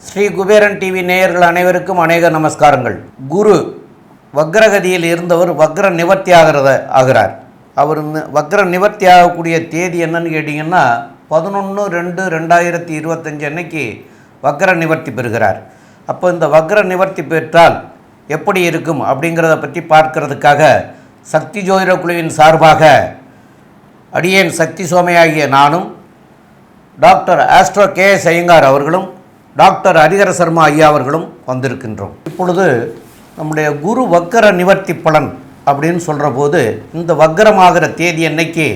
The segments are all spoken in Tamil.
ஸ்ரீ குபேரன் டிவி நேயர்கள் அனைவருக்கும் அநேக நமஸ்காரங்கள். குரு வக்ரகதியில் இருந்தவர் வக்ர நிவர்த்தி ஆகிறார். அவர் வக்ர நிவர்த்தி ஆகக்கூடிய தேதி என்னன்னு கேட்டிங்கன்னா 11/2/2025 அன்னைக்கு வக்ர நிவர்த்தி பெறுகிறார். அப்போ இந்த வக்ர நிவர்த்தி பெற்றால் எப்படி இருக்கும் அப்படிங்கிறத பற்றி பார்க்கறதுக்காக சக்தி ஜோதிட குழுவின் சார்பாக அடியேன் சக்தி சோமையாகிய நானும், டாக்டர் ஆஸ்ட்ரோ KS ஐயங்கார் அவர்களும், டாக்டர் ஹரிஹர சர்மா ஐயா அவர்களும் வந்திருக்கின்றோம். இப்பொழுது நம்முடைய குரு வக்கர நிவர்த்தி பலன் அப்படின்னு சொல்கிற போது இந்த வக்கரமாகிற தேதி அன்னைக்கு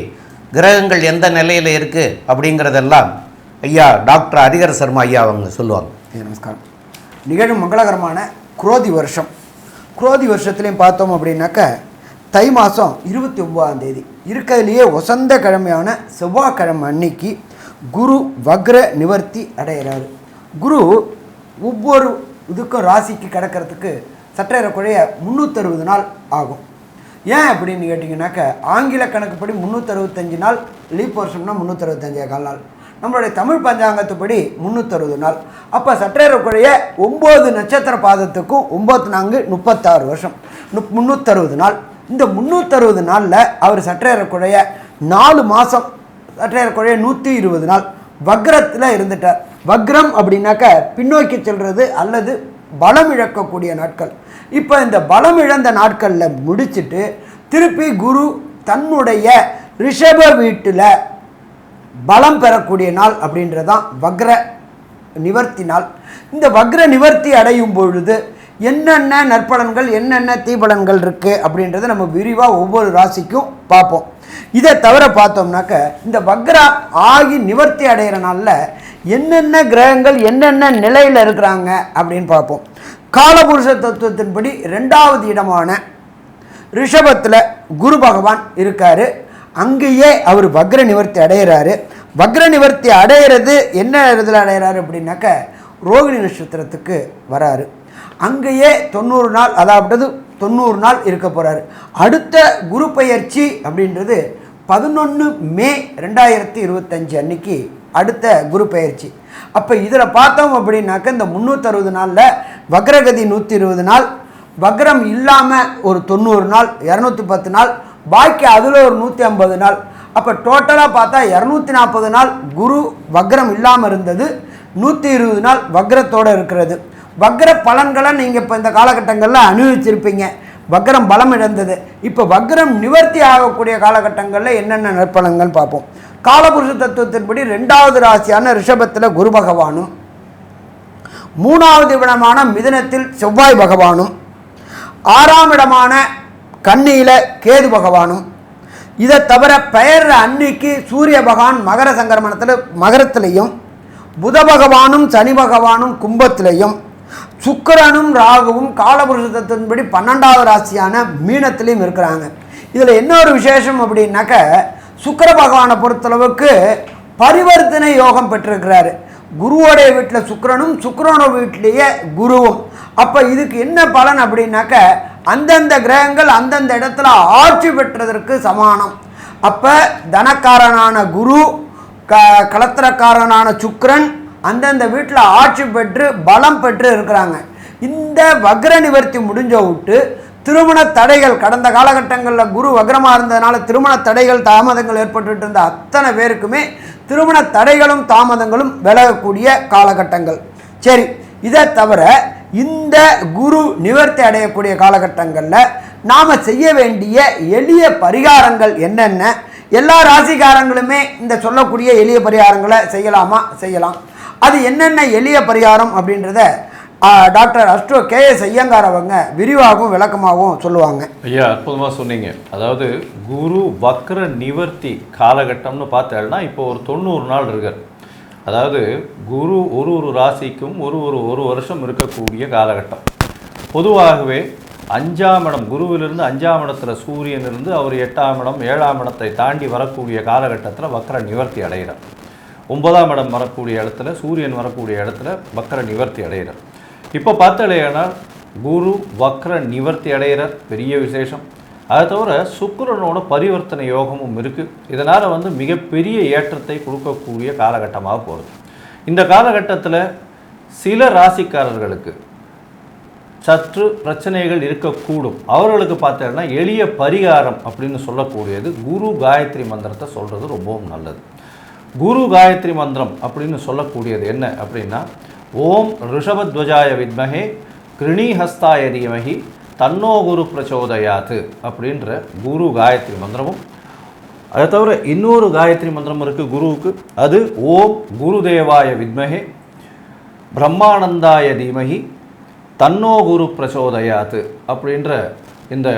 கிரகங்கள் எந்த நிலையில் இருக்குது அப்படிங்கிறதெல்லாம் ஐயா டாக்டர் ஹரிஹர சர்மா ஐயா அவங்க சொல்லுவாங்க. நமஸ்காரம். நிகழும் மங்களகரமான குரோதி வருஷம். குரோதி வருஷத்துலேயும் பார்த்தோம் அப்படின்னாக்க தை மாதம் 29ஆம் தேதி இருக்கிறதுலையே வசந்த கிழமையான செவ்வாய்க்கிழமை அன்னைக்கு குரு வக்ர நிவர்த்தி அடைகிறாரு. குரு ஒவ்வொரு இதுக்கும் ராசிக்கு கிடக்கிறதுக்கு சற்றேறக்குறைய 360 நாள் ஆகும். ஏன் அப்படின்னு கேட்டிங்கனாக்க ஆங்கில கணக்குப்படி 365 நாள், லீப் வருஷம்னா 365 நாள், நம்மளுடைய தமிழ் பஞ்சாங்கத்துப்படி 360 நாள். அப்போ சற்றேறக்குறைய 9 நட்சத்திர பாதத்துக்கும் 9×4 36 வருஷம், 360 நாள். இந்த 360 நாளில் அவர் சற்றேறக்குறைய 4 மாதம், சற்றேறக்குறைய 120 நாள் வக்ரத்தில் இருந்துட்டார். வக்ரம் அப்படின்னாக்க பின்னோக்கி செல்வது அல்லது பலம் இழக்கக்கூடிய நாட்கள். இப்போ இந்த பலம் இழந்த நாட்களில் முடிச்சுட்டு திருப்பி குரு தன்னுடைய ரிஷப வீட்டில் பலம் பெறக்கூடிய நாள் அப்படின்றதான் வக்ர நிவர்த்தி நாள். இந்த வக்ர நிவர்த்தி அடையும் பொழுது என்னென்ன நற்பலன்கள் என்னென்ன தீபலன்கள் இருக்குது அப்படின்றத நம்ம விரிவாக ஒவ்வொரு ராசிக்கும் பார்ப்போம். இதை தவிர பார்த்தோம்னாக்க இந்த வக்ரா ஆகி நிவர்த்தி அடைகிற நாளில் என்னென்ன கிரகங்கள் என்னென்ன நிலையில் இருக்கிறாங்க அப்படின்னு பார்ப்போம். காலபுருஷ தத்துவத்தின்படி 2வது இடமான ரிஷபத்தில் குரு பகவான் இருக்கார். அங்கேயே அவர் வக்ர நிவர்த்தி அடைகிறாரு. வக்ர நிவர்த்தி அடைகிறது என்ன இதில் அடைகிறாரு அப்படின்னாக்க ரோகிணி நட்சத்திரத்துக்கு வராரு. அங்கேயே 90 நாள், அதாவது 90 நாள் இருக்க போகிறாரு. அடுத்த குரு பெயர்ச்சி அப்படின்றது 11 மே 2025 அன்னைக்கு அடுத்த குரு பெயர்ச்சி. அப்போ இதில் பார்த்தோம் அப்படின்னாக்க இந்த 360 நாளில் வக்ரகதி 120 நாள், வக்ரம் இல்லாமல் ஒரு 90 நாள், 210 நாள், பாக்கி அதில் ஒரு 150 நாள். அப்போ டோட்டலாக பார்த்தா 240 நாள் குரு வக்ரம் இல்லாமல் இருந்தது, 120 நாள் வக்ரத்தோடு இருக்கிறது. வக்ர பலன்களை நீங்கள் இப்போ இந்த காலகட்டங்களில் அனுபவிச்சிருப்பீங்க. வக்ரம் பலம் இழந்தது. இப்போ வக்ரம் நிவர்த்தி ஆகக்கூடிய காலகட்டங்களில் என்னென்ன நற்பலன்கள் பார்ப்போம். காலபுருஷ தத்துவத்தின்படி 2வது ராசியான ரிஷபத்தில் குரு பகவானும், 3வது இடமான மிதுனத்தில் செவ்வாய் பகவானும், 6ஆம் இடமான கன்னியில் கேது பகவானும், இதை தவிர பெயர் அன்னைக்கு சூரிய பகவான் மகர சங்கரமணத்தில் மகரத்திலையும், புத பகவானும் சனி பகவானும் கும்பத்திலையும், சுக்கிரனும் ராகுவும் காலபுருஷ தத்துவத்தின்படி 12வது ராசியான மீனத்திலையும் இருக்கிறாங்க. இதில் இன்னொரு விசேஷம் அப்படின்னாக்க சுக்கிர பகவானை பொறுத்தளவுக்கு பரிவர்த்தனை யோகம் பெற்றிருக்கிறாரு. குருவோடைய வீட்டில் சுக்கிரனும், சுக்கிரனோட வீட்டிலேயே குருவும். அப்போ இதுக்கு என்ன பலன் அப்படின்னாக்க அந்தந்த கிரகங்கள் அந்தந்த இடத்துல ஆட்சி பெற்றதற்கு சமானம். அப்போ தனக்காரனான குரு, கலத்திரக்காரனான சுக்கிரன் அந்தந்த வீட்டில் ஆட்சி பெற்று பலம் பெற்று இருக்கிறாங்க. இந்த வக்ர நிவர்த்தி முடிஞ்ச விட்டு திருமண தடைகள், கடந்த காலகட்டங்களில் குரு வக்ரமாக இருந்ததுனால திருமண தடைகள் தாமதங்கள் ஏற்பட்டு இருந்த அத்தனை பேருக்குமே திருமண தடைகளும் தாமதங்களும் விலகக்கூடிய காலகட்டங்கள். சரி, இதை தவிர இந்த குரு நிவர்த்தி அடையக்கூடிய காலகட்டங்களில் நாம் செய்ய வேண்டிய எளிய பரிகாரங்கள் என்னென்ன, எல்லா ராசிக்காரங்களுமே இந்த சொல்லக்கூடிய எளிய பரிகாரங்களை செய்யலாமா? செய்யலாம். அது என்னென்ன எளிய பரிகாரம் அப்படின்றத டாக்டர் ஆஸ்ட்ரோ KS ஐயங்கார் அவங்க விரிவாகவும் விளக்கமாகவும் சொல்லுவாங்க. ஐயா, அற்புதமாக சொன்னீங்க. அதாவது குரு வக்ர நிவர்த்தி காலகட்டம்னு பார்த்தேன்னா இப்போ ஒரு 90 நாள் இருக்கார். அதாவது குரு ஒரு ராசிக்கும் ஒரு வருஷம் இருக்கக்கூடிய காலகட்டம். பொதுவாகவே 5ஆம் இடம், குருவிலிருந்து 5ஆம் இடத்துல சூரியன் இருந்து அவர் 8ஆம் இடம் 7ஆம் இடத்தை தாண்டி வரக்கூடிய காலகட்டத்தில் வக்ர நிவர்த்தி அடைகிறார். 9ஆம் இடம் வரக்கூடிய இடத்துல சூரியன் வரக்கூடிய இடத்துல வக்ர நிவர்த்தி அடைகிறார். இப்போ பார்த்தாலேனால் குரு வக்ர நிவர்த்தி அடைகிறார், பெரிய விசேஷம். அதை தவிர சுக்கிரனோட பரிவர்த்தனை யோகமும் இருக்குது. இதனால் வந்து மிகப்பெரிய ஏற்றத்தை கொடுக்கக்கூடிய காலகட்டமாக போகிறது. இந்த காலகட்டத்தில் சில ராசிக்காரர்களுக்கு சற்று பிரச்சனைகள் இருக்கக்கூடும். அவர்களுக்கு பார்த்தீங்கன்னா எளிய பரிகாரம் அப்படின்னு சொல்லக்கூடியது குரு காயத்ரி மந்திரத்தை சொல்கிறது ரொம்பவும் நல்லது. குரு காயத்ரி மந்திரம் அப்படின்னு சொல்லக்கூடியது என்ன அப்படின்னா, ஓம் ரிஷபத்வஜாய வித்மஹே கிருணிஹஸ்தாய தீமஹி தன்னோ குரு பிரச்சோதயாத்து அப்படின்ற குரு காயத்ரி மந்திரமும், அதை தவிர இன்னொரு காயத்ரி மந்திரம் இருக்குது குருவுக்கு. அது ஓம் குருதேவாய வித்மஹே பிரம்மானந்தாய தீமஹி தன்னோ குரு பிரச்சோதயாத்து அப்படின்ற இந்த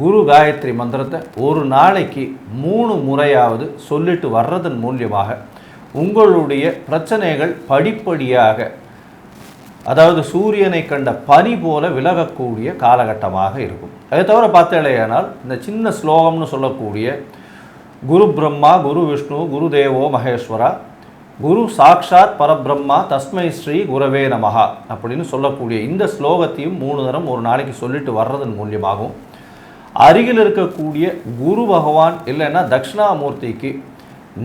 குரு காயத்ரி மந்திரத்தை ஒரு நாளைக்கு 3 முறையாவது சொல்லிட்டு வர்றதன் மூலியமாக உங்களுடைய பிரச்சனைகள் படிப்படியாக, அதாவது சூரியனை கண்ட பனி போல விலகக்கூடிய காலகட்டமாக இருக்கும். அதை தவிர பார்த்தேனால் இந்த சின்ன ஸ்லோகம்னு சொல்லக்கூடிய குரு பிரம்மா குரு விஷ்ணு குரு தேவோ மகேஸ்வரா குரு சாக்ஷாத் பரபிரம்மா தஸ்மை ஸ்ரீ குரவே நமஹா அப்படின்னு சொல்லக்கூடிய இந்த ஸ்லோகத்தையும் 3 தரம் ஒரு நாளைக்கு சொல்லிட்டு வர்றதன் மூலியமாகவும், அருகில் இருக்கக்கூடிய குரு பகவான் இல்லைன்னா தட்சிணாமூர்த்திக்கு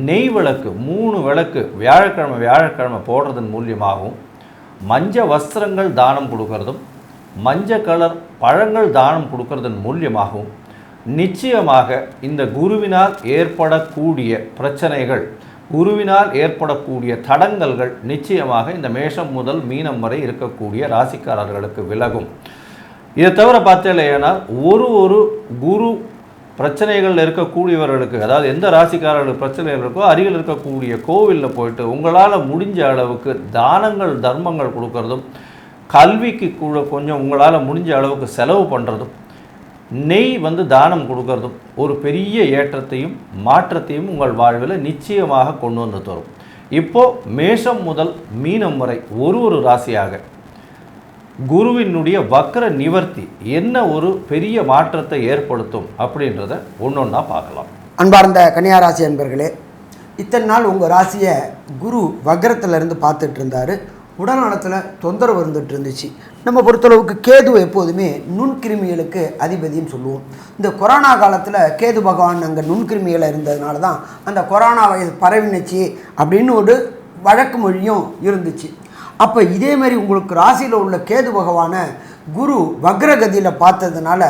நெய் விளக்கு 3 விளக்கு வியாழக்கிழமை போடுறதன் மூலியமாகவும், மஞ்ச வஸ்திரங்கள் தானம் கொடுக்கறதும் மஞ்சள் கலர் பழங்கள் தானம் கொடுக்கறதன் மூலியமாகவும் நிச்சயமாக இந்த குருவினால் ஏற்படக்கூடிய பிரச்சனைகள், குருவினால் ஏற்படக்கூடிய தடங்கல்கள் நிச்சயமாக இந்த மேஷம் முதல் மீனம் வரை இருக்கக்கூடிய ராசிக்காரர்களுக்கு விலகும். இதை தவிர பார்த்தீங்கன்னா ஒரு குரு பிரச்சனைகள் இருக்கக்கூடியவர்களுக்கு, அதாவது எந்த ராசிக்காரர்களுக்கு பிரச்சனைகள் இருக்கோ அருகில் இருக்கக்கூடிய கோவிலில் போயிட்டு உங்களால் முடிஞ்ச அளவுக்கு தானங்கள் தர்மங்கள் கொடுக்கறதும், கல்விக்கு கூட கொஞ்சம் உங்களால் முடிஞ்ச அளவுக்கு செலவு பண்ணுறதும், நெய் வந்து தானம் கொடுக்கறதும் ஒரு பெரிய ஏற்றத்தையும் மாற்றத்தையும் உங்கள் வாழ்வில் நிச்சயமாக கொண்டு வந்து தரும். இப்போது மேஷம் முதல் மீனம் வரை ஒரு ராசியாக குருவினுடைய வக்ர நிவர்த்தி என்ன ஒரு பெரிய மாற்றத்தை ஏற்படுத்தும் அப்படின்றத ஒன்றொன்னா பார்க்கலாம். அன்பார்ந்த கன்னியாராசி அன்பர்களே, இத்தனை நாள் உங்கள் ராசியை குரு வக்ரத்திலிருந்து பார்த்துட்டு இருந்தார். உடல் நலத்தில் தொந்தரவு இருந்துகிட்டு இருந்துச்சு. நம்ம பொறுத்தளவுக்கு கேது எப்போதுமே நுண்கிருமிகளுக்கு அதிபதின்னு சொல்லுவோம். இந்த கொரோனா காலத்தில் கேது பகவான் அங்கே நுண்கிருமிகளை இருந்ததுனால தான் அந்த கொரோனா வைரஸ் பரவினுச்சு அப்படின்னு ஒரு வழக்கு மொழியும் இருந்துச்சு. அப்போ இதே மாதிரி உங்களுக்கு ராசியில் உள்ள கேது பகவானை குரு வக்ரகதியில் பார்த்ததுனால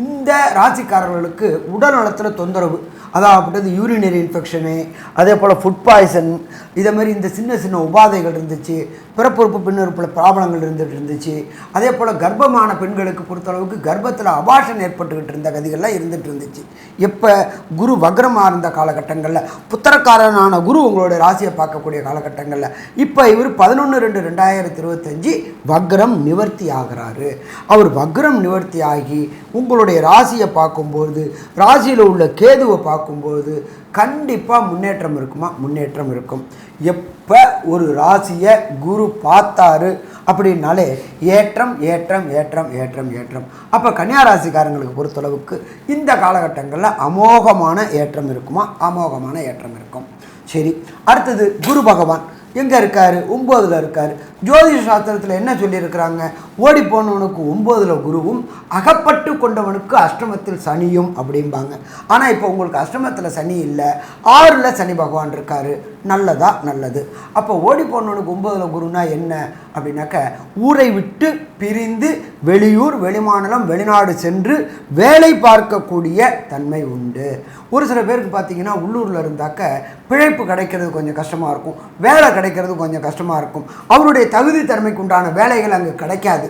இந்த ராசிக்காரர்களுக்கு உடல் நலத்தில் தொந்தரவு, அதாவது யூரினரி இன்ஃபெக்ஷனு, அதே போல் ஃபுட் பாய்சன், இதே மாதிரி இந்த சின்ன சின்ன உபாதைகள் இருந்துச்சு. பிறப்புறுப்பு பின்னுறுப்பில் ப்ராப்ளங்கள் இருந்துகிட்டு இருந்துச்சு. அதே போல் கர்ப்பமான பெண்களுக்கு பொறுத்தளவுக்கு கர்ப்பத்தில் அபாஷன் ஏற்பட்டுக்கிட்டு இருந்த கதிகள்லாம் இருந்துகிட்டு இருந்துச்சு. எப்போ குரு வக்ரமாக இருந்த காலகட்டங்களில், புத்திரக்காரனான குரு உங்களுடைய ராசியை பார்க்கக்கூடிய காலகட்டங்களில், இப்போ இவர் 11/2/2025 வக்ரம் நிவர்த்தி ஆகிறாரு. அவர் வக்ரம் நிவர்த்தி ஆகி உங்களுடைய ராசியை பார்க்கும்போது, ராசியில் உள்ள கேதுவை பார்க்கும்போது கண்டிப்பாக முன்னேற்றம் இருக்குமா? முன்னேற்றம் இருக்கும். எப்போ ஒரு ராசியை குரு பார்த்தாரு அப்படின்னாலே ஏற்றம் ஏற்றம் ஏற்றம் ஏற்றம் ஏற்றம். அப்போ கன்னியாராசிக்காரங்களுக்கு பொறுத்தளவுக்கு இந்த காலகட்டங்களில் அமோகமான ஏற்றம் இருக்குமா? அமோகமான ஏற்றம் இருக்கும். சரி, அடுத்தது குரு பகவான் எங்கே இருக்கார்? 9ல் இருக்கார். ஜோதிஷ சாஸ்திரத்தில் என்ன சொல்லியிருக்கிறாங்க? ஓடி போனவனுக்கு 9ல் குருவும் அகப்பட்டு கொண்டவனுக்கு அஷ்டமத்தில் சனியும் அப்படிம்பாங்க. ஆனால் இப்போ உங்களுக்கு அஷ்டமத்தில் சனி இல்லை, 6ல் சனி பகவான் இருக்கார். நல்லதா? நல்லது. அப்போ ஓடி போனவனுக்கு 9ல் குருனா என்ன அப்படின்னாக்க, ஊரை விட்டு பிரிந்து வெளியூர் வெளிமாநிலம் வெளிநாடு சென்று வேலை பார்க்கக்கூடிய தன்மை உண்டு. ஒரு சில பேருக்கு பார்த்தீங்கன்னா உள்ளூரில் இருந்தாக்க பிழைப்பு கிடைக்கிறது கொஞ்சம் கஷ்டமாக இருக்கும், வேலை கிடைக்கிறது கொஞ்சம் கஷ்டமாக இருக்கும். அவருடைய தகுதி திறமைக்கு உண்டான வேலைகள் அங்கே கிடைக்காது.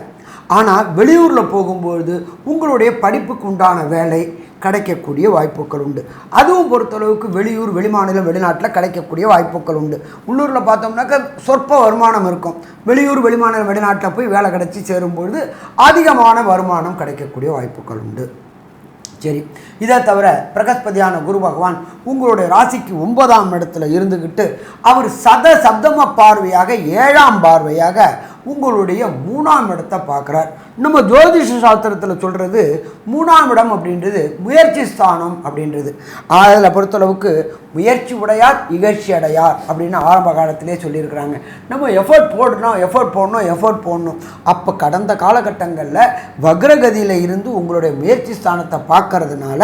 ஆனால் வெளியூரில் போகும்பொழுது உங்களுடைய படிப்புக்கு உண்டான வேலை கிடைக்கக்கூடிய வாய்ப்புகள் உண்டு. அதுவும் பொறுத்தளவுக்கு வெளியூர் வெளிமாநிலம் வெளிநாட்டில் கிடைக்கக்கூடிய வாய்ப்புகள் உண்டு. உள்ளூரில் பார்த்தோம்னாக்க சொற்ப வருமானம் இருக்கும். வெளியூர் வெளிமாநிலம் வெளிநாட்டில் போய் வேலை கிடைச்சி சேரும்பொழுது அதிகமான வருமானம் கிடைக்கக்கூடிய வாய்ப்புகள் உண்டு. சரி, இதை தவிர பிரகஸ்பதியான குரு பகவான் உங்களுடைய ராசிக்கு 9ஆம் இடத்துல இருந்துக்கிட்டு அவர் சப்தம பார்வையாக 7ஆம் பார்வையாக உங்களுடைய 3ஆம் இடத்தை பார்க்குறார். நம்ம ஜோதிஷ சாஸ்திரத்தில் சொல்கிறது 3ஆம் இடம் அப்படின்றது முயற்சி ஸ்தானம் அப்படின்றது. அதில் பொறுத்தளவுக்கு முயற்சி உடையார் இகழ்ச்சி அடையார் அப்படின்னு ஆரம்ப காலத்திலே சொல்லியிருக்கிறாங்க. நம்ம எஃபர்ட் போடணும். அப்போ கடந்த காலகட்டங்களில் வக்ரகதியில் இருந்து உங்களுடைய முயற்சி ஸ்தானத்தை பார்க்கறதுனால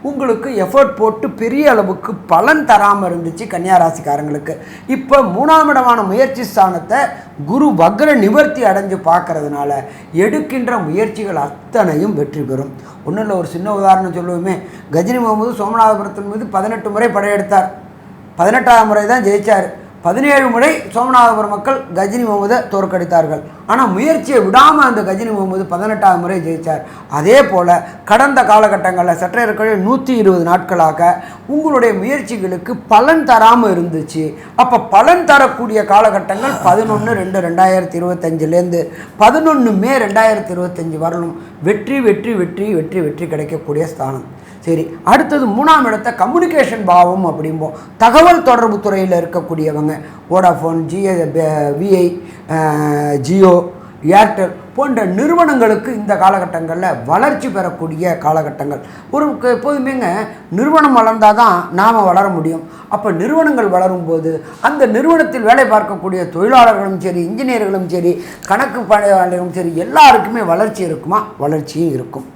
உங்களுக்கு எஃபர்ட் போட்டு பெரிய அளவுக்கு பலன் தராமல் இருந்துச்சு கன்னியாராசிக்காரங்களுக்கு. இப்போ 3ஆம் இடமான முயற்சி ஸ்தானத்தை குரு வக்ர நிவர்த்தி அடைஞ்சு பார்க்கறதுனால எடுக்கின்ற முயற்சிகள் அத்தனையும் வெற்றி பெறும். ஒன்றும் இல்லை, ஒரு சின்ன உதாரணம் சொல்லுவோமே. கஜினி முகமது சோமநாதபுரத்தின் மீது 18 முறை படையெடுத்தார். 18ஆம் முறை தான் ஜெயித்தார். 17 முறை சோமநாதபுரம் மக்கள் கஜினி முகமதை தோற்கடித்தார்கள். ஆனால் முயற்சியை விடாமல் அந்த கஜினி முகமது 18ஆம் முறை ஜெயித்தார். அதே போல் கடந்த காலகட்டங்களில் சற்றே 120 நாட்களாக உங்களுடைய முயற்சிகளுக்கு பலன் தராமல் இருந்துச்சு. அப்போ பலன் தரக்கூடிய காலகட்டங்கள் 11/2/2025 11 மே 2025 வரணும். வெற்றி கிடைக்கக்கூடிய ஸ்தானம். சரி, அடுத்தது 3ஆம் இடத்தை கம்யூனிகேஷன் பாவம் அப்படிம்போம். தகவல் தொடர்பு துறையில் இருக்கக்கூடியவங்க வோடாஃபோன், விஐ, ஜியோ, ஏர்டெல் போன்ற நிறுவனங்களுக்கு இந்த காலகட்டங்களில் வளர்ச்சி பெறக்கூடிய காலகட்டங்கள். எப்போதுமேங்க நிறுவனம் வளர்ந்தால் தான் நாம் வளர முடியும். அப்போ நிறுவனங்கள் வளரும்போது அந்த நிறுவனத்தில் வேலை பார்க்கக்கூடிய தொழிலாளர்களும் சரி, இன்ஜினியர்களும் சரி, கணக்கு பணியாளர்களும் சரி, எல்லாருக்குமே வளர்ச்சி இருக்குமா? வளர்ச்சியும் இருக்கும்.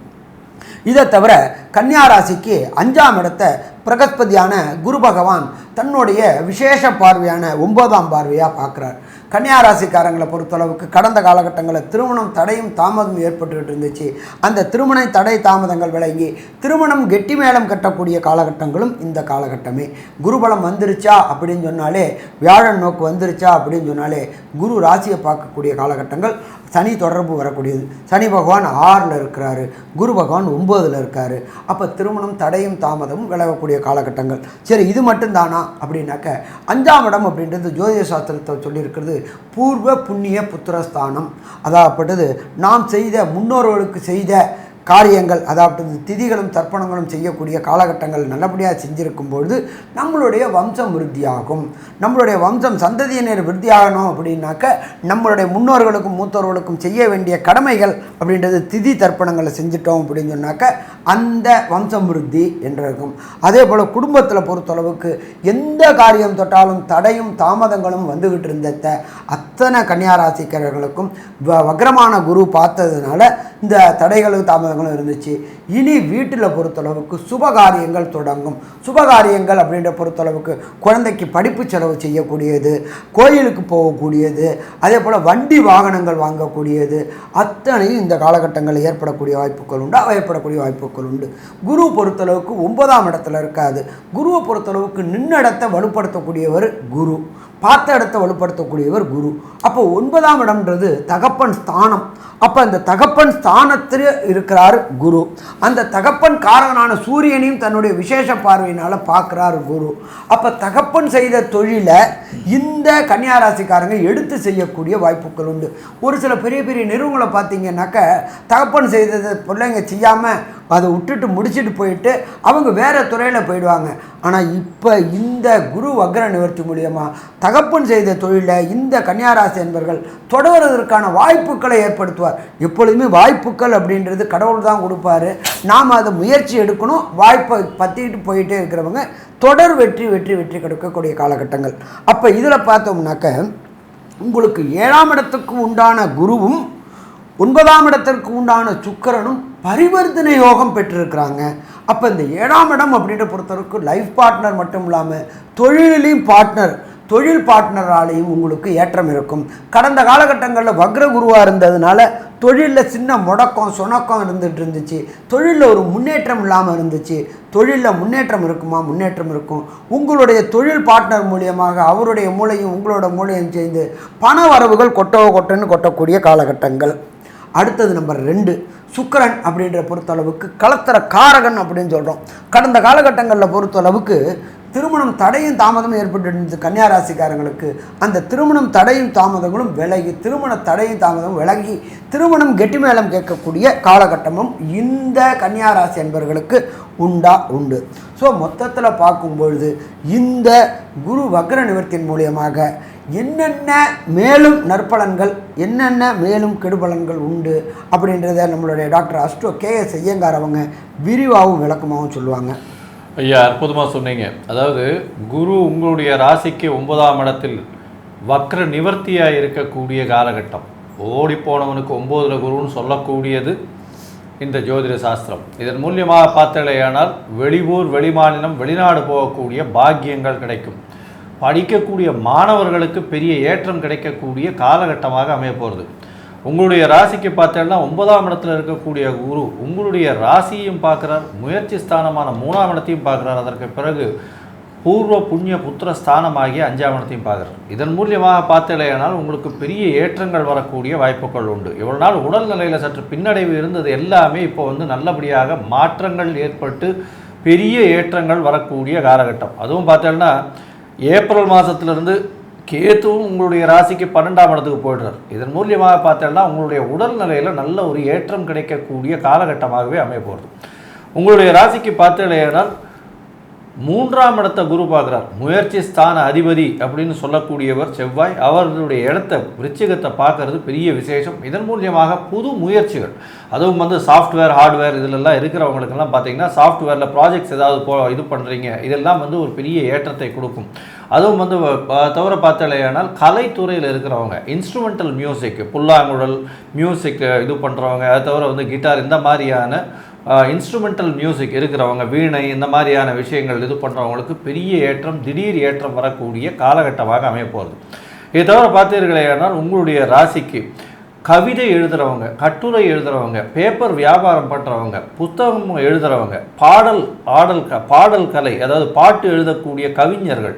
இதை தவிர கன்னியாராசிக்கு 5ஆம் இடத்தை பிரகஸ்பதியான குரு பகவான் தன்னுடைய விசேஷ பார்வையான 9ஆம் பார்வையாக பார்க்குறார். கன்னியாராசிக்காரங்களை பொறுத்தளவுக்கு கடந்த காலகட்டங்களில் திருமணம் தடையும் தாமதம் ஏற்பட்டுக்கிட்டு இருந்துச்சு. அந்த திருமண தடை தாமதங்கள் விலகி திருமணம் கெட்டி மேளம் கட்டக்கூடிய காலகட்டங்களும் இந்த காலகட்டமே. குருபலம் வந்துருச்சா அப்படின்னு சொன்னாலே, வியாழன் நோக்கு வந்துருச்சா அப்படின்னு சொன்னாலே குரு ராசியை பார்க்கக்கூடிய காலகட்டங்கள். சனி தொடர்பு வரக்கூடியது. சனி பகவான் 6ல் இருக்கிறாரு, குரு பகவான் 9ல் இருக்கார். அப்போ திருமணம் தடையும் தாமதமும் விலகக்கூடிய காலகட்டங்கள். சரி, இது மட்டும்தானா அப்படின்னாக்க 5ஆம் இடம் அப்படின்றது ஜோதிட சாஸ்திரத்தை சொல்லியிருக்கிறது பூர்வ புண்ணிய புத்திரஸ்தானம். அதாகப்பட்டது நாம் செய்த முன்னோர்களுக்கு செய்த காரியங்கள், அதாவது திதிகளும் தர்ப்பணங்களும் செய்யக்கூடிய காலகட்டங்கள் நல்லபடியாக செஞ்சுருக்கும் பொழுது நம்மளுடைய வம்சம் விருத்தியாகும். நம்மளுடைய வம்சம் சந்ததியினர் விருத்தியாகணும் அப்படின்னாக்க நம்மளுடைய முன்னோர்களுக்கும் மூத்தோர்களுக்கும் செய்ய வேண்டிய கடமைகள் அப்படின்றது திதி தர்ப்பணங்களை செஞ்சிட்டோம் அப்படின்னு சொன்னாக்க அந்த வம்சம் விருத்தி என்று இருக்கும். அதே போல் குடும்பத்தில் பொறுத்தளவுக்கு எந்த காரியம் தொட்டாலும் தடையும் தாமதங்களும் வந்துக்கிட்டு இருந்த அத்தனை கன்னியாராசிக்காரர்களுக்கும் வக்ரமான குரு பார்த்ததுனால இந்த தடைகளும் தாமதங்களும் இருந்துச்சு. இனி வீட்டில் பொறுத்தளவுக்கு சுபகாரியங்கள் தொடங்கும். சுபகாரியங்கள் அப்படின்ற பொறுத்தளவுக்கு குழந்தைக்கு படிப்பு செலவு செய்யக்கூடியது, கோயிலுக்கு போகக்கூடியது, அதே போல் வண்டி வாகனங்கள் வாங்கக்கூடியது அத்தனையும் இந்த காலகட்டங்களில் ஏற்படக்கூடிய வாய்ப்புகள் உண்டு. குரு பொறுத்தளவுக்கு 9ஆம் இடத்துல இருக்காது. குருவை பொறுத்தளவுக்கு நின்ன இடத்தை வலுப்படுத்தக்கூடியவர் குரு, பார்த்த இடத்தை வலுப்படுத்தக்கூடியவர் குரு. அப்போ 9ஆம் இடம்ன்றது தகப்பன் ஸ்தானம். அப்போ அந்த தகப்பன் ஸ்தானத்தில் இருக்கிறார் குரு. அந்த தகப்பன் காரகனான சூரியனையும் தன்னுடைய விசேஷ பார்வையினால் பார்க்குறார் குரு. அப்போ தகப்பன் செய்த தொழிலை இந்த கன்னியாராசிக்காரங்க எடுத்து செய்யக்கூடிய வாய்ப்புகள் உண்டு. ஒரு சில பெரிய பெரிய நிறுவனங்களை பார்த்தீங்கன்னாக்க தகப்பன் செய்ததை பிள்ளைங்க செய்யாமல் அதை விட்டுட்டு முடிச்சுட்டு போயிட்டு அவங்க வேறு துறையில் போயிடுவாங்க. ஆனால் இப்போ இந்த குரு வக்ர நிவர்த்தி மூலியமாக தகப்பன் செய்த தொழிலை இந்த கன்னியாராசி என்பவர்கள் தொடர்வதற்கான வாய்ப்புகளை ஏற்படுத்துவார். எப்பொழுதுமே வாய்ப்புகள் அப்படின்றது கடவுள் தான் கொடுப்பாரு. நாம் அதை முயற்சி எடுக்கணும். வாய்ப்பை பற்றிக்கிட்டு போயிட்டே இருக்கிறவங்க தொடர் வெற்றி கிடைக்கக்கூடிய காலகட்டங்கள். அப்போ இதில் பார்த்தோம்னாக்க உங்களுக்கு 7ஆம் இடத்துக்கு உண்டான குருவும் 9ஆம் இடத்திற்கு உண்டான சுக்கிரனும் பரிவர்த்தனை யோகம் பெற்றிருக்கிறாங்க. அப்போ இந்த 7ஆம் இடம் அப்படின்ற பொறுத்தவரைக்கும் லைஃப் பார்ட்னர் மட்டும் இல்லாமல் தொழில் பார்ட்னராலேயும் உங்களுக்கு ஏற்றம் இருக்கும். கடந்த காலகட்டங்களில் வக்ர குருவாக இருந்ததுனால தொழிலில் சின்ன சுணக்கம் இருந்துச்சு. தொழிலில் ஒரு முன்னேற்றம் இல்லாமல் இருந்துச்சு. தொழிலில் முன்னேற்றம் இருக்குமா? முன்னேற்றம் இருக்கும். உங்களுடைய தொழில் பார்ட்னர் மூலியமாக அவருடைய மூளையும் உங்களோட மூளையும் சேர்ந்து பண வரவுகள் கொட்டக்கூடிய காலகட்டங்கள். அடுத்தது நம்பர் 2 சுக்கிரன் அப்படின்ற பொறுத்தளவுக்கு கலத்தர காரகன் அப்படின்னு சொல்கிறோம். கடந்த காலகட்டங்களில் பொறுத்தளவுக்கு திருமணம் தடையும் தாமதமும் ஏற்பட்டு இருந்தது கன்னியாராசிக்காரங்களுக்கு. அந்த திருமணம் தடையும் தாமதங்களும் விலகி திருமணம் கெட்டி மேளம் கேட்கக்கூடிய காலகட்டமும் இந்த கன்னியாராசி என்பவர்களுக்கு உண்டு. ஸோ மொத்தத்தில் பார்க்கும்பொழுது இந்த குரு வக்ர நிவர்த்தியின் மூலியமாக என்னென்ன மேலும் நற்பலன்கள் என்னென்ன மேலும் கெடுபலன்கள் உண்டு அப்படின்றத நம்மளுடைய டாக்டர் அஸ்ட்ரோ கேஎஸ் ஐயங்கார் அவங்க விரிவாகவும் விளக்கமாகவும் சொல்லுவாங்க. ஐயா, அற்புதமாக சொன்னீங்க. அதாவது குரு உங்களுடைய ராசிக்கு 9ஆம் இடத்தில் வக்ர நிவர்த்தியாக இருக்கக்கூடிய காலகட்டம். ஓடிப்போனவனுக்கு 9ல் குருன்னு சொல்லக்கூடியது இந்த ஜோதிட சாஸ்திரம். இதன் மூலியமாக பார்த்தலையானால் வெளியூர், வெளிமாநிலம், வெளிநாடு போகக்கூடிய பாக்கியங்கள் கிடைக்கும். படிக்கக்கூடிய மாணவர்களுக்கு பெரிய ஏற்றம் கிடைக்கக்கூடிய காலகட்டமாக அமைய போகிறது. உங்களுடைய ராசிக்கு பார்த்தேன்னா 9ஆம் இடத்துல இருக்கக்கூடிய குரு உங்களுடைய ராசியையும் பார்க்குறார், முயற்சி ஸ்தானமான 3ஆம் இடத்தையும் பார்க்குறார். அதற்கு பிறகு பூர்வ புண்ணிய புத்திர ஸ்தானமாகிய 5ஆம் இடத்தையும் பார்க்குறார். இதன் மூலியமாக பார்த்தலையானால் உங்களுக்கு பெரிய ஏற்றங்கள் வரக்கூடிய வாய்ப்புகள் உண்டு. இவ்வளவு நாள் உடல்நிலையில் சற்று பின்னடைவு இருந்தது எல்லாமே இப்போ நல்லபடியாக மாற்றங்கள் ஏற்பட்டு பெரிய ஏற்றங்கள் வரக்கூடிய காலகட்டம். அதுவும் பார்த்தேன்னா ஏப்ரல் மாதத்திலிருந்து கேத்துவும் உங்களுடைய ராசிக்கு 12ஆம் இடத்துக்கு போய்டுறார். இதன் மூலியமாக பார்த்தேன்னா உங்களுடைய உடல்நிலையில் நல்ல ஒரு ஏற்றம் கிடைக்கக்கூடிய காலகட்டமாகவே அமைய போகிறது. உங்களுடைய ராசிக்கு பார்த்தேனால் 3ஆம் இடத்தை குரு பார்க்குறார். முயற்சி ஸ்தான அதிபதி அப்படின்னு சொல்லக்கூடியவர் செவ்வாய். அவர்களுடைய இடத்த விருச்சிகத்தை பார்க்கறது பெரிய விசேஷம். இதன் மூலியமாக புது முயற்சிகள், அதுவும் சாஃப்ட்வேர், ஹார்ட்வேர் இதிலெல்லாம் இருக்கிறவங்களுக்கெல்லாம் பார்த்தீங்கன்னா சாஃப்ட்வேரில் ப்ராஜெக்ட்ஸ் ஏதாவது இது பண்ணுறீங்க, இதெல்லாம் ஒரு பெரிய ஏற்றத்தை கொடுக்கும். அதுவும் தவிர பார்த்தாலேயானால் கலைத்துறையில் இருக்கிறவங்க, இன்ஸ்ட்ருமெண்டல் மியூசிக், புல்லாங்குழல் மியூசிக் இது பண்ணுறவங்க, அது தவிர கிட்டார், இந்த மாதிரியான இன்ஸ்ட்ருமெண்டல் மியூசிக் இருக்கிறவங்க, வீணை, இந்த மாதிரியான விஷயங்கள் இது பண்ணுறவங்களுக்கு பெரிய ஏற்றம், திடீர் ஏற்றம் வரக்கூடிய காலகட்டமாக அமைய போகிறது. இதை தவிர பார்த்தீர்களேயானால் உங்களுடைய ராசிக்கு கவிதை எழுதுகிறவங்க, கட்டுரை எழுதுகிறவங்க, பேப்பர் வியாபாரம் பண்ணுறவங்க, புத்தகம் எழுதுகிறவங்க, பாடல் கலை, அதாவது பாட்டு எழுதக்கூடிய கவிஞர்கள்,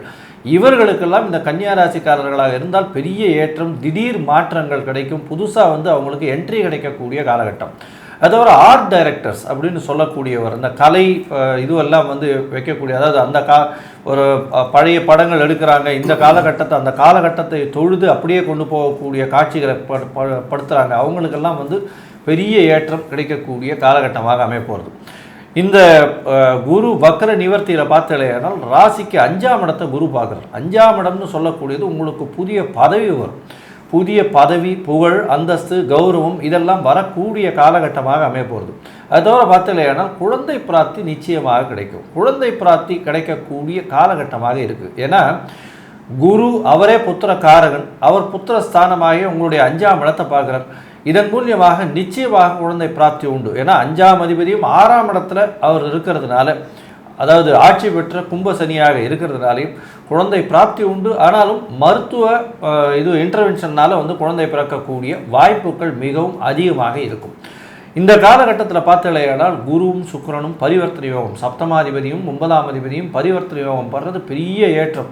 இவர்களுக்கெல்லாம் இந்த கன்னியா ராசிக்காரர்களாக இருந்தால் பெரிய ஏற்றம், திடீர் மாற்றங்கள் கிடைக்கும். புதுசாக அவங்களுக்கு என்ட்ரி கிடைக்கக்கூடிய காலகட்டம். அது தவிர ஆர்ட் டைரக்டர்ஸ் அப்படின்னு சொல்லக்கூடியவர், இந்த கலை இதுவெல்லாம் வைக்கக்கூடிய, அதாவது ஒரு பழைய படங்கள் எடுக்கிறாங்க, இந்த காலகட்டத்தை அந்த காலகட்டத்தை தொழுது அப்படியே கொண்டு போகக்கூடிய காட்சிகளை படுத்துகிறாங்க, அவங்களுக்கெல்லாம் பெரிய ஏற்றம் கிடைக்கக்கூடிய காலகட்டமாக அமைய போகிறது. இந்த குரு வக்ர நிவர்த்தியில் பார்த்தலையானால் ராசிக்கு 5ஆம் இடத்தை குரு பார்க்குறார். 5ஆம் இடம்னு சொல்லக்கூடியது உங்களுக்கு புதிய பதவி வரும். புதிய பதவி, புகழ், அந்தஸ்து, கௌரவம் இதெல்லாம் வரக்கூடிய காலகட்டமாக அமைய போகிறது. அது தவிர பார்த்தலையானால் குழந்தை பிராப்தி நிச்சயமாக கிடைக்கும். குழந்தை பிராப்தி கிடைக்கக்கூடிய காலகட்டமாக இருக்குது. ஏன்னா குரு அவரே புத்திர காரகன், அவர் புத்திர ஸ்தானமாகி உங்களுடைய 5ஆம் இடத்தை பார்க்குறார். இதன் மூலியமாக நிச்சயமாக குழந்தை பிராப்தி உண்டு. ஏன்னா 5ஆம் அதிபதியும் 6ஆம் இடத்துல அவர் இருக்கிறதுனால, அதாவது ஆட்சி பெற்ற கும்பசனியாக இருக்கிறதுனாலையும் குழந்தை பிராப்தி உண்டு. ஆனாலும் மருத்துவ இன்டர்வென்ஷனால் குழந்தை பிறக்கக்கூடிய வாய்ப்புகள் மிகவும் அதிகமாக இருக்கும். இந்த காலகட்டத்தில் பார்த்தலையானால் குருவும் சுக்கிரனும் பரிவர்த்தனை யோகம், சப்தமாதிபதியும் 9ஆம் அதிபதியும் பரிவர்த்தனை யோகம் படுறது பெரிய ஏற்றம்.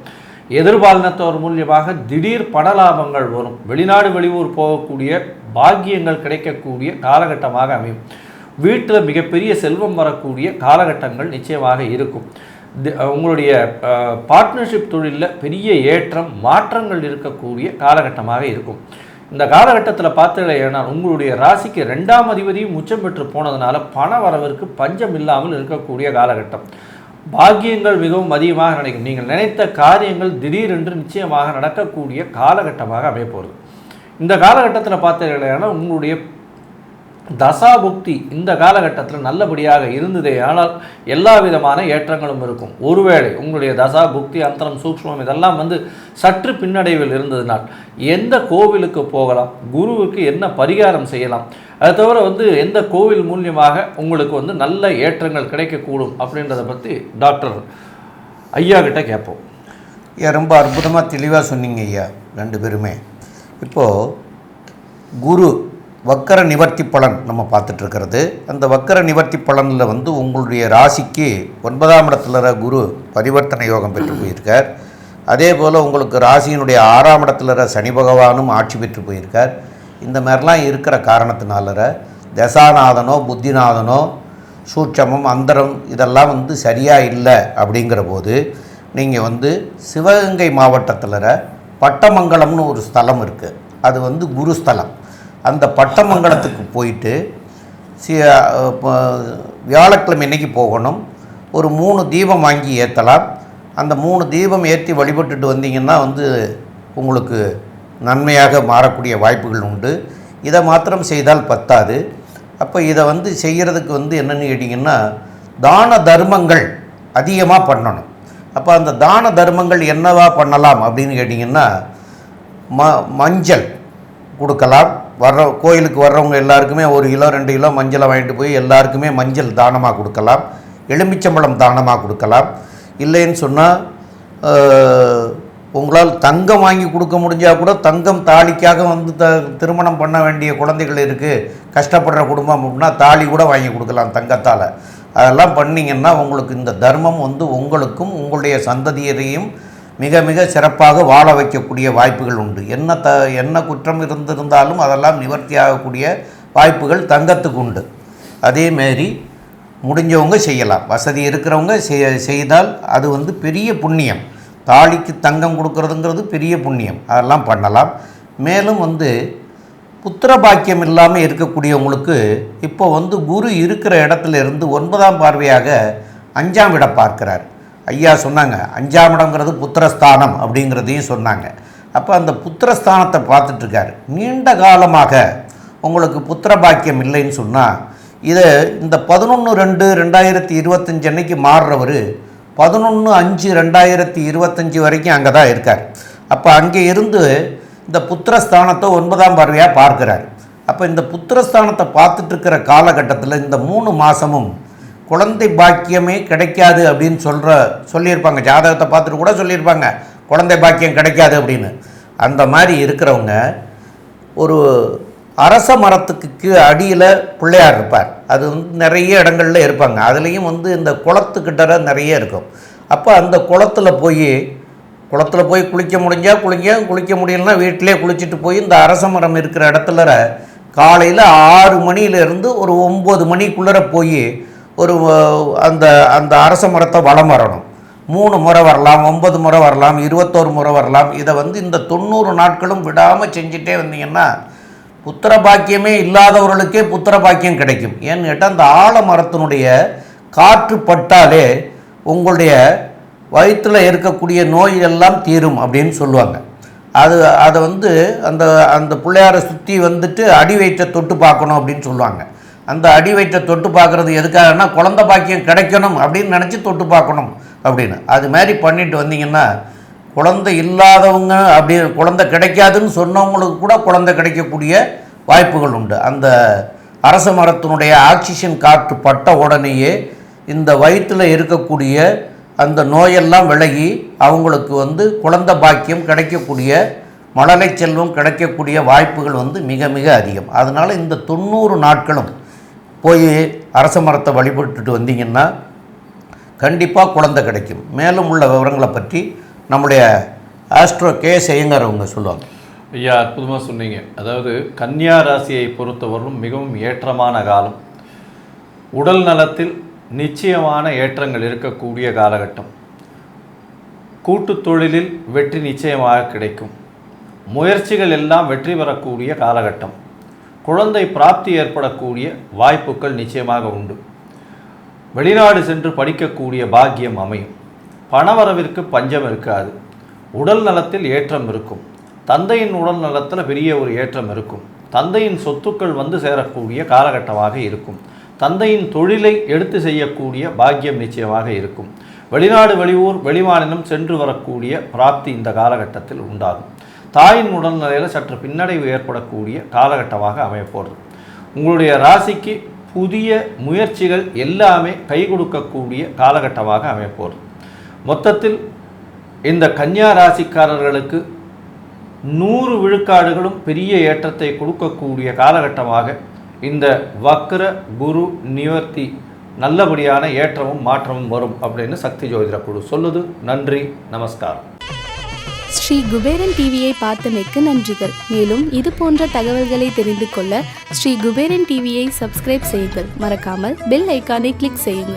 எதிர்பாலினத்தோர் மூலியமாக திடீர் பணலாபங்கள் வரும். வெளிநாடு வெளியூர் போகக்கூடிய பாக்கியங்கள் கிடைக்கக்கூடிய காலகட்டமாக அமையும். வீட்டில் மிகப்பெரிய செல்வம் வரக்கூடிய காலகட்டங்கள் நிச்சயமாக இருக்கும். உங்களுடைய பார்ட்னர்ஷிப் தொழிலில் பெரிய ஏற்றம், மாற்றங்கள் இருக்கக்கூடிய காலகட்டமாக இருக்கும். இந்த காலகட்டத்தில் பார்த்தீங்கன்னா உங்களுடைய ராசிக்கு 2ஆம் அதிபதியும் உச்சம் பெற்று போனதுனால பண வரவிற்கு பஞ்சம் இல்லாமல் இருக்கக்கூடிய காலகட்டம். பாக்கியங்கள் மிகவும் அதிகமாக நடக்கும். நீங்கள் நினைத்த காரியங்கள் திடீரென்று நிச்சயமாக நடக்கக்கூடிய காலகட்டமாக அமைய போகிறது. இந்த காலகட்டத்தில் பார்த்தீங்கன்னா உங்களுடைய தசாபுக்தி இந்த காலகட்டத்தில் நல்லபடியாக இருந்ததே ஆனால் எல்லா விதமான ஏற்றங்களும் இருக்கும். ஒருவேளை உங்களுடைய தசாபுக்தி, அந்தரம், சூக்ஷ்மம் இதெல்லாம் சற்று பின்னடைவில் இருந்ததுனால் எந்த கோவிலுக்கு போகலாம், குருவுக்கு என்ன பரிகாரம் செய்யலாம், அது தவிர எந்த கோவில் மூலியமாக உங்களுக்கு நல்ல ஏற்றங்கள் கிடைக்கக்கூடும் அப்படின்றத பற்றி டாக்டர் ஐயா கிட்ட கேட்போம். ஐயா ரொம்ப அற்புதமாக தெளிவாக சொன்னீங்க ஐயா ரெண்டு பேருமே. இப்போது குரு வக்கர நிவர்த்தி பலன் நம்ம பார்த்துட்ருக்கிறது. அந்த வக்கர நிவர்த்தி பலனில் உங்களுடைய ராசிக்கு 9ஆம் இடத்துல குரு பரிவர்த்தனை யோகம் பெற்று போயிருக்கார். அதே போல் உங்களுக்கு ராசியினுடைய 6ஆம் இடத்துல சனி பகவானும் ஆட்சி பெற்று போயிருக்கார். இந்த மாதிரிலாம் இருக்கிற காரணத்தினால தசாநாதனோ புத்திநாதனோ சூட்சமம் அந்தரம் இதெல்லாம் சரியாக இல்லை. அப்படிங்கிற போது நீங்கள் சிவகங்கை மாவட்டத்தில் பட்டமங்கலம்னு ஒரு ஸ்தலம் இருக்குது. அது குருஸ்தலம். அந்த பட்டமங்கலத்துக்கு போயிட்டு வியாழக்கிழமை இன்றைக்கி போகணும். ஒரு 3 தீபம் வாங்கி ஏற்றலாம். அந்த 3 தீபம் ஏற்றி வழிபட்டுட்டு வந்தீங்கன்னா உங்களுக்கு நன்மையாக மாறக்கூடிய வாய்ப்புகள் உண்டு. இதை மாத்திரம் செய்தால் பத்தாது. அப்போ இதை செய்கிறதுக்கு என்னென்னு கேட்டிங்கன்னா, தான தர்மங்கள் அதிகமாக பண்ணணும். அப்போ அந்த தான தர்மங்கள் என்னவா பண்ணலாம் அப்படின்னு கேட்டிங்கன்னா, மஞ்சள் கொடுக்கலாம். கோயிலுக்கு வர்றவங்க எல்லாருக்குமே 1 கிலோ 2 கிலோ மஞ்சளை வாங்கிட்டு போய் எல்லாருக்குமே மஞ்சள் தானமாக கொடுக்கலாம். எலுமிச்சம்பழம் தானமாக கொடுக்கலாம். இல்லைன்னு சொன்னால் உங்களால் தங்கம் வாங்கி கொடுக்க முடிஞ்சால் கூட, தங்கம் தாலிக்காக திருமணம் பண்ண வேண்டிய குழந்தைகள் இருக்குது, கஷ்டப்படுற குடும்பம் அப்படின்னா தாலி கூட வாங்கி கொடுக்கலாம் தங்கத்தால். அதெல்லாம் பண்ணிங்கன்னா உங்களுக்கு இந்த தர்மம் உங்களுக்கும் உங்களுடைய சந்ததியரையும் மிக மிக சிறப்பாக வாழ வைக்கக்கூடிய வாய்ப்புகள் உண்டு. என்ன குற்றம் இருந்திருந்தாலும் அதெல்லாம் நிவர்த்தி ஆகக்கூடிய வாய்ப்புகள் தங்கத்துக்கு உண்டு. அதேமாரி முடிஞ்சவங்க செய்யலாம். வசதி இருக்கிறவங்க செய்தால் அது பெரிய புண்ணியம். தாலிக்கு தங்கம் கொடுக்கறதுங்கிறது பெரிய புண்ணியம். அதெல்லாம் பண்ணலாம். மேலும் புத்திர பாக்கியம் இல்லாமல் இருக்கக்கூடியவங்களுக்கு இப்போ குரு இருக்கிற இடத்துல இருந்து 9ஆம் பார்வையாக 5ஆம் இடம் பார்க்கிறார். ஐயா சொன்னாங்க 5ஆம் இடங்கிறது புத்திரஸ்தானம் அப்படிங்கிறதையும் சொன்னாங்க. அப்போ அந்த புத்திரஸ்தானத்தை பார்த்துட்ருக்காரு. நீண்ட காலமாக உங்களுக்கு புத்திர பாக்கியம் இல்லைன்னு சொன்னால், இதை இந்த 11/2/2025 அன்னைக்கு மாறுறவர் 11/5/2025 வரைக்கும் அங்கே தான் இருக்கார். அப்போ அங்கே இருந்து இந்த புத்திரஸ்தானத்தை 9ஆம் பார்வையாக பார்க்குறார். அப்போ இந்த புத்திரஸ்தானத்தை பார்த்துட்ருக்கிற காலகட்டத்தில் இந்த 3 மாதமும் குழந்தை பாக்கியமே கிடைக்காது அப்படின்னு சொல்லியிருப்பாங்க. ஜாதகத்தை பார்த்துட்டு கூட சொல்லியிருப்பாங்க குழந்தை பாக்கியம் கிடைக்காது அப்படின்னு. அந்த மாதிரி இருக்கிறவங்க ஒரு அரச மரத்துக்கு அடியில் பிள்ளையார் இருப்பார். அது நிறைய இடங்களில் இருப்பாங்க. அதுலேயும் இந்த குளத்துக்கிட்ட நிறைய இருக்கும். அப்போ அந்த குளத்தில் போய் குளிக்க முடிஞ்சால் குளிக்க முடியலன்னா வீட்டிலே குளிச்சுட்டு போய் இந்த அரச மரம் இருக்கிற இடத்துல காலையில் 6 மணியிலேருந்து ஒரு 9 மணிக்குள்ளே போய் அந்த அரச மரத்தை வலம் வரணும். 3 முறை வரலாம், 9 முறை வரலாம், 21 முறை வரலாம். இதை இந்த 90 நாட்களும் விடாமல் செஞ்சுட்டே வந்தீங்கன்னா புத்திர பாக்கியமே இல்லாதவர்களுக்கே புத்திர பாக்கியம் கிடைக்கும். ஏன்னு கேட்டால் அந்த ஆலமரத்தினுடைய காற்று பட்டாலே உங்களுடைய வயிற்றில் இருக்கக்கூடிய நோய் எல்லாம் தீரும் அப்படின்னு சொல்லுவாங்க. அதை அந்த பிள்ளையாரை சுற்றி அடி வயிற்றை தொட்டு பார்க்கணும் அப்படின்னு சொல்லுவாங்க. அந்த அடி வயிற்றை தொட்டு பார்க்குறது எதுக்காகனா, குழந்தை பாக்கியம் கிடைக்கணும் அப்படின்னு நினச்சி தொட்டு பார்க்கணும் அப்படின்னு. அது மாதிரி பண்ணிட்டு வந்தீங்கன்னா குழந்தை இல்லாதவங்க குழந்தை கிடைக்காதுன்னு சொன்னவங்களுக்கு கூட குழந்தை கிடைக்கக்கூடிய வாய்ப்புகள் உண்டு. அந்த அரச மரத்தினுடைய ஆக்சிஜன் காற்று பட்ட உடனேயே இந்த வயிற்றில் இருக்கக்கூடிய அந்த நோயெல்லாம் விலகி அவங்களுக்கு குழந்தை பாக்கியம் கிடைக்கக்கூடிய, மழலை செல்வம் கிடைக்கக்கூடிய வாய்ப்புகள் மிக மிக அதிகம். அதனால் இந்த 90 நாட்களும் போய் அரச மரத்தை வழிபட்டுட்டு வந்தீங்கன்னா கண்டிப்பாக குழந்தை கிடைக்கும். மேலும் உள்ள விவரங்களை பற்றி நம்முடைய ஆஸ்ட்ரோ கேஎஸ் ஐயங்கார் அவங்க சொல்லுவாங்க. ஐயா, அற்புதமாக சொன்னீங்க. அதாவது கன்னியா ராசியை பொறுத்தவரையும் மிகவும் ஏற்றமான காலம். உடல் நலத்தில் நிச்சயமான ஏற்றங்கள் இருக்கக்கூடிய காலகட்டம். கூட்டு தொழிலில் வெற்றி நிச்சயமாக கிடைக்கும். முயற்சிகள் எல்லாம் வெற்றி பெறக்கூடிய காலகட்டம். குழந்தை பிராப்தி ஏற்படக்கூடிய வாய்ப்புகள் நிச்சயமாக உண்டு. வெளிநாடு சென்று படிக்கக்கூடிய பாக்கியம் அமையும். பணவரவிற்கு பஞ்சம் இருக்காது. உடல் நலத்தில் ஏற்றம் இருக்கும். தந்தையின் உடல் நலத்தில் பெரிய ஒரு ஏற்றம் இருக்கும். தந்தையின் சொத்துக்கள் சேரக்கூடிய காலகட்டமாக இருக்கும். தந்தையின் தொழிலை எடுத்து செய்யக்கூடிய பாக்கியம் நிச்சயமாக இருக்கும். வெளிநாடு, வெளியூர், வெளிமாநிலம் சென்று வரக்கூடிய பிராப்தி இந்த காலகட்டத்தில் உண்டாகும். தாயின் உடல்நிலையில் சற்று பின்னடைவு ஏற்படக்கூடிய காலகட்டமாக அமையப்போகிறது. உங்களுடைய ராசிக்கு புதிய முயற்சிகள் எல்லாமே கை கொடுக்கக்கூடிய காலகட்டமாக அமையப்போகிறது. மொத்தத்தில் இந்த கன்னியா ராசிக்காரர்களுக்கு 100 விழுக்காடுகளும் பெரிய ஏற்றத்தை கொடுக்கக்கூடிய காலகட்டமாக இந்த வக்ர குரு நிவர்த்தி நல்லபடியான ஏற்றமும் மாற்றமும் வரும் அப்படின்னு சக்தி ஜோதிட குழு சொல்லுது. நன்றி, நமஸ்காரம். ஸ்ரீ குபேரன் டிவியை பார்த்தமைக்கு நன்றிகள். மேலும் இது போன்ற தகவல்களை தெரிந்து கொள்ள ஸ்ரீ குபேரன் டிவியை சப்ஸ்கிரைப் செய்யுங்கள். மறக்காமல் பெல் ஐக்கானை கிளிக் செய்யுங்கள்.